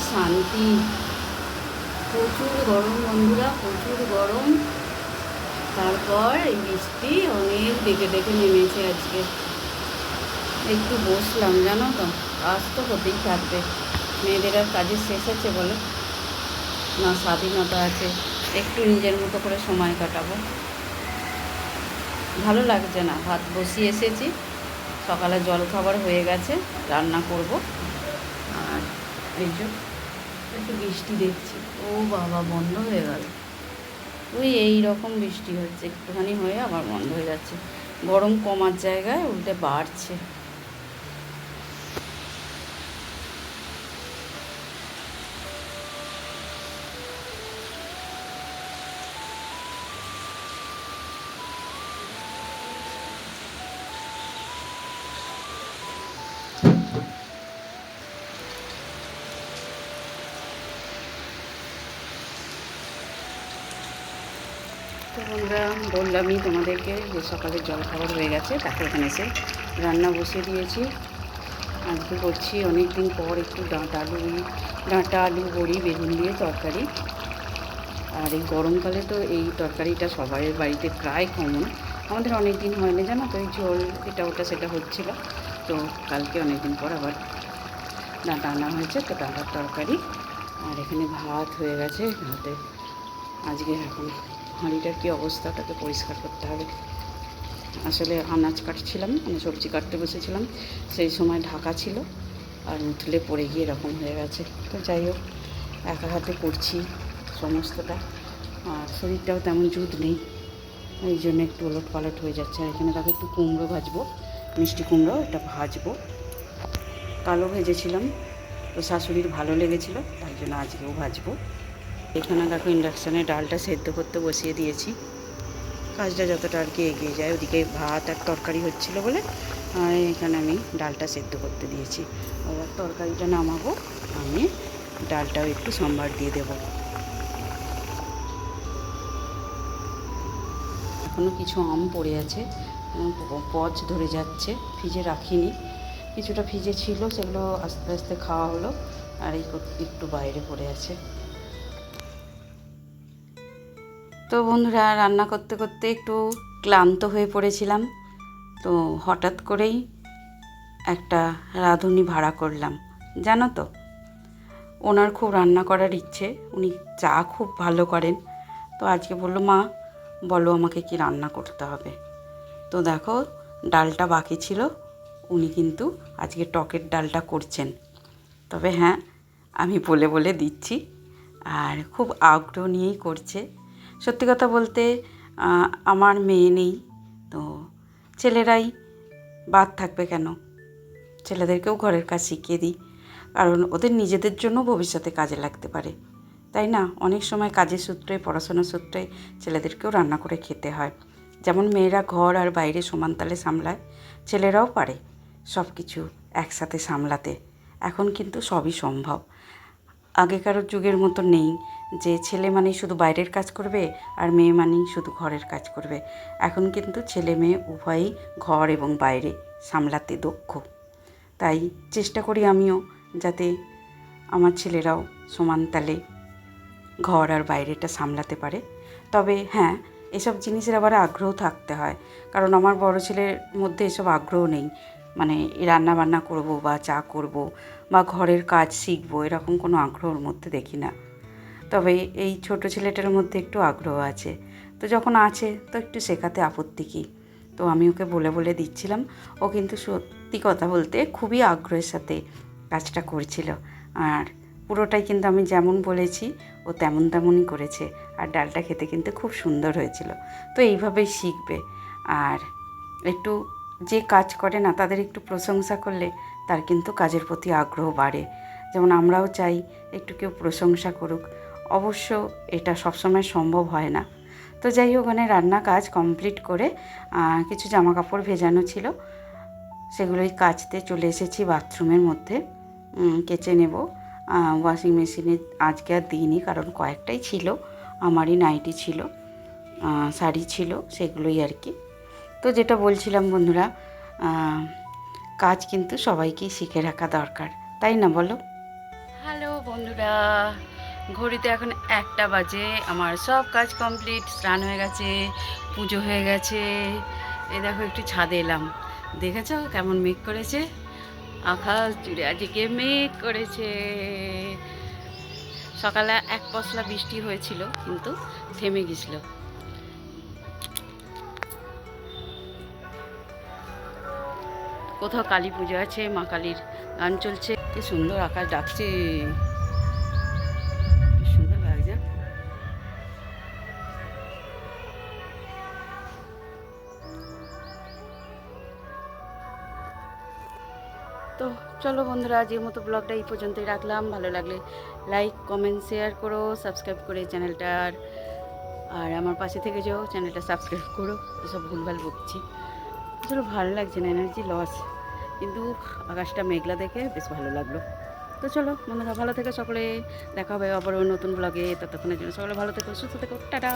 শান্তি। প্রচুর গরম বন্ধুরা, প্রচুর গরম। তারপর এই বৃষ্টি অনেক ডেকে ডেকে নেমেছে আজকে। একটু বসলাম, জানো তো, কাজ তো হতেই থাকবে। মেয়েদের আর কাজের শেষ আছে বলো না? স্বাধীনতা আছে, একটু নিজের মতো করে সময় কাটাবো। ভালো লাগছে না। ভাত বসিয়ে এসেছি, সকালে জল খাবার হয়ে গেছে, রান্না করব। আর এই যে একটু বৃষ্টি দেখছি। ও বাবা, বন্ধ হয়ে গেল। ওই এই রকম বৃষ্টি হচ্ছে, একটুখানি হয়ে আবার বন্ধ হয়ে যাচ্ছে। গরম কমার জায়গায় উল্টে বাড়ছে। তো বন্ধুরা, বললামই তোমাদেরকে যে সকালে জল খাবার হয়ে গেছে, তারপর এখানে এসে রান্না বসিয়ে দিয়েছি। আজকে করছি অনেক দিন পর একটু ডাঁটা আলু বড়ি বেগুন দিয়ে তরকারি। আর এই গরমকালে তো এই তরকারিটা সবাই বাড়িতে প্রায় কমন। আমাদের অনেক দিন হয় না, জানো তো, এই ঝোল এটা ওটা সেটা হচ্ছিলো। তো কালকে অনেক দিন পর আবার ডাঁটা আনা হয়েছে, তো ডাঁটার তরকারি। আর এখানে ভাত হয়ে গেছে। ভাতে আজকে এখন হাঁড়িটার কী অবস্থা, ওটাকে পরিষ্কার করতে হবে। আসলে আনাজ কাটছিলাম, মানে সবজি কাটতে বসেছিলাম, সেই সময় ঢাকা ছিল, আর উঠলে পড়ে গিয়ে এরকম হয়ে গেছে। তো যাই হোক, একা হাতে করছি সমস্তটা, আর শরীরটাও তেমন জুত নেই, এই জন্য একটু ওলট পালট হয়ে যাচ্ছে। আর এখানে তাকে একটু কুমড়ো ভাজবো, মিষ্টি কুমড়ো, এটা ভাজবো। কালো ভেজেছিলাম, তো শাশুড়ির ভালো লেগেছিলো, তাই জন্য আজকেও ভাজবো। এখানে দেখো ইন্ডাকশানে ডালটা সেদ্ধ করতে বসিয়ে দিয়েছি। কাজটা যতটা আর কি এগিয়ে যায়, ওদিকে ভাত আর তরকারি হচ্ছিলো বলে আর এখানে আমি ডালটা সেদ্ধ করতে দিয়েছি। এবার তরকারিটা নামাবো, আমি ডালটাও একটু সম্বার দিয়ে দেবো। এখনও কিছু আম পড়ে আছে, পচ ধরে যাচ্ছে, ফ্রিজে রাখিনি। কিছুটা ফ্রিজে ছিল, সেগুলো আস্তে আস্তে খাওয়া হলো, আর এই একটু বাইরে পড়ে আছে। তো বন্ধুরা, রান্না করতে করতে একটু ক্লান্ত হয়ে পড়েছিলাম, তো হঠাৎ করেই একটা রাঁধুনি ভাড়া করলাম, জানো তো। ওনার খুব রান্না করার ইচ্ছে, উনি চা খুব ভালো করেন। তো আজকে বললো, মা বলো আমাকে কি রান্না করতে হবে। তো দেখো, ডালটা বাকি ছিল, উনি কিন্তু আজকে টকের ডালটা করছেন। তবে হ্যাঁ, আমি বলে বলে দিচ্ছি, আর খুব আগ্রহ নিয়েই করছে। সত্যি কথা বলতে, আমার মেয়ে নেই, তো ছেলেরাই বাদ থাকবে কেন, ছেলেদেরকেও ঘরের কাজ শিখিয়ে দিই, কারণ ওদের নিজেদের জন্য ভবিষ্যতে কাজে লাগতে পারে, তাই না? অনেক সময় কাজের সূত্রে, পড়াশোনার সূত্রে ছেলেদেরকেও রান্না করে খেতে হয়। যেমন মেয়েরা ঘর আর বাইরে সমানতালে সামলায়, ছেলেরাও পারে সব কিছু একসাথে সামলাতে। এখন কিন্তু সবই সম্ভব। আগেকার যুগের মতো নেই যে ছেলে মানেই শুধু বাইরের কাজ করবে আর মেয়ে মানেই শুধু ঘরের কাজ করবে। এখন কিন্তু ছেলে মেয়ে উভয়ই ঘর এবং বাইরে সামলাতে দক্ষ। তাই চেষ্টা করি আমিও, যাতে আমার ছেলেরাও সমান তালে ঘর আর বাইরেটা সামলাতে পারে। তবে হ্যাঁ, এসব জিনিসের আবার আগ্রহ থাকতে হয়, কারণ আমার বড় ছেলের মধ্যে এসব আগ্রহ নেই। মানে রান্না বান্না করব বা চা করব বা ঘরের কাজ শিখব, এরকম কোনো আগ্রহর মধ্যে দেখি না। তবে এই ছোট ছেলেটার মধ্যে একটু আগ্রহ আছে, তো যখন আছে তো একটু শেখাতে আপত্তি কী। তো আমি ওকে বলে বলে দিচ্ছিলাম, ও কিন্তু সত্যি কথা বলতে খুবই আগ্রহের সাথে কাজটা করছিল। আর পুরোটাই কিন্তু আমি যেমন বলেছি ও তেমনই করেছে, আর ডালটা খেতে কিন্তু খুব সুন্দর হয়েছিল। তো এইভাবেই শিখবে। আর একটু যে কাজ করে না, তাদের একটু প্রশংসা করলে তার কিন্তু কাজের প্রতি আগ্রহ বাড়ে। যেমন আমরাও চাই একটু কেউ প্রশংসা করুক। অবশ্য এটা সবসময় সম্ভব হয় না। তো যাই হোক, ওখানে রান্না কাজ কমপ্লিট করে কিছু জামা কাপড় ভেজানো ছিল, সেগুলোই কাচতে চলে এসেছি বাথরুমের মধ্যে। কেচে নেব। ওয়াশিং মেশিনে আজকে আর দিইনি, কারণ কয়েকটাই ছিল, আমারই নাইটি ছিল, শাড়ি ছিল, সেগুলোই আর কি। তো যেটা বলছিলাম বন্ধুরা, কাজ কিন্তু সবাইকেই শিখে রাখা দরকার, তাই না বলো? হ্যালো বন্ধুরা, ঘড়িতে এখন 1টা বাজে। আমার সব কাজ কমপ্লিট, স্নান হয়ে গেছে, পুজো হয়ে গেছে। এই দেখো একটু ছাদে এলাম, দেখেছো কেমন মেঘ করেছে, আকাশ জুড়ে আজকে মেঘ করেছে। সকালে এক পশলা বৃষ্টি হয়েছিল কিন্তু থেমে গেছিল। কোথাও কালী পুজো আছে, মা কালীর গান চলছে, কি সুন্দর আকাশ ডাকছে, কি সুন্দর লাগছে। তো চলো বন্ধুরা, আজকের মতো ব্লগটা এই পর্যন্তই রাখলাম। ভালো লাগলে লাইক কমেন্ট শেয়ার করো, সাবস্ক্রাইব করে চ্যানেলটার, আর আমার পাশে থেকে যাও, চ্যানেলটা সাবস্ক্রাইব করো। এসব ভুলভাল বকছি, আসলে ভালো লাগছে না, এনার্জি লস, কিন্তু আকাশটা মেঘলা দেখে বেশ ভালো লাগলো। তো চলো বন্ধুরা, ভালো থেকো সকলে, দেখা হবে আবারও নতুন ব্লগে। ততক্ষণের জন্য সকলে ভালো থেকো, সুস্থ থেকো, টাটা।